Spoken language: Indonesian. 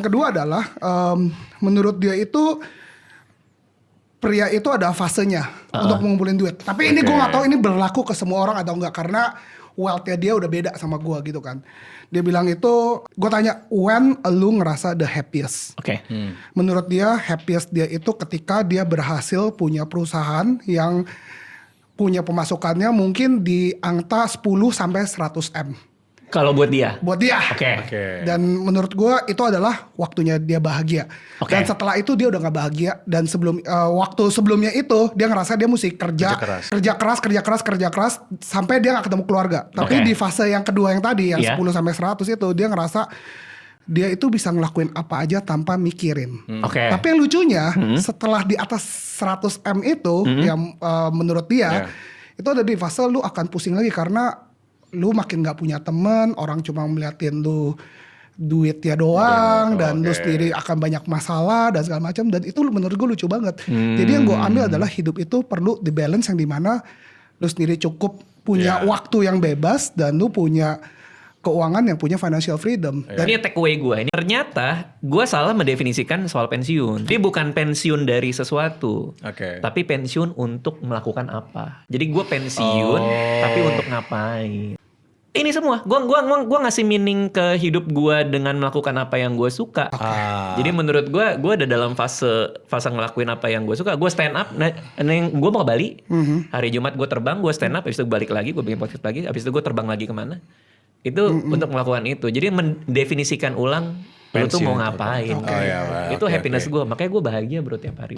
yang kedua adalah menurut dia itu pria itu ada fasenya untuk mengumpulin duit. Tapi ini gue gak tahu ini berlaku ke semua orang atau enggak, karena wealth-nya dia udah beda sama gue gitu kan. Dia bilang itu, gue tanya, when lu ngerasa the happiest? Menurut dia, happiest dia itu ketika dia berhasil punya perusahaan yang punya pemasukannya mungkin di angka 10 sampai 100 M. Kalau buat dia? Buat dia. Dan menurut gue itu adalah waktunya dia bahagia. Dan setelah itu dia udah gak bahagia. Dan waktu sebelumnya itu dia ngerasa dia mesti kerja keras sampai dia gak ketemu keluarga. Tapi di fase yang kedua yang tadi yang 10 sampai 100 itu dia ngerasa dia itu bisa ngelakuin apa aja tanpa mikirin. Tapi yang lucunya setelah di atas 100 M itu yang menurut dia itu ada di fase lu akan pusing lagi karena lu makin gak punya temen, orang cuma melihatin lu duitnya doang, dan lu sendiri akan banyak masalah dan segala macam. Dan itu menurut gue lucu banget. Jadi yang gue ambil adalah hidup itu perlu di balance yang dimana lu sendiri cukup punya waktu yang bebas dan lu punya keuangan yang punya financial freedom. Dan ini take away gue. Ini ternyata gue salah mendefinisikan soal pensiun. Dia bukan pensiun dari sesuatu, tapi pensiun untuk melakukan apa. Jadi gue pensiun, tapi untuk ngapain? Ini semua, gue ngasih meaning ke hidup gue dengan melakukan apa yang gue suka. Jadi menurut gue ada dalam fase ngelakuin apa yang gue suka. Gue stand up, gue mau ke Bali. Hari Jumat gue terbang, gue stand up, habis itu balik lagi, gue bikin podcast lagi, habis itu gue terbang lagi kemana. Itu untuk melakukan itu. Jadi mendefinisikan ulang lu tuh mau ngapain. Itu happiness gue. Makanya gue bahagia bro tiap hari.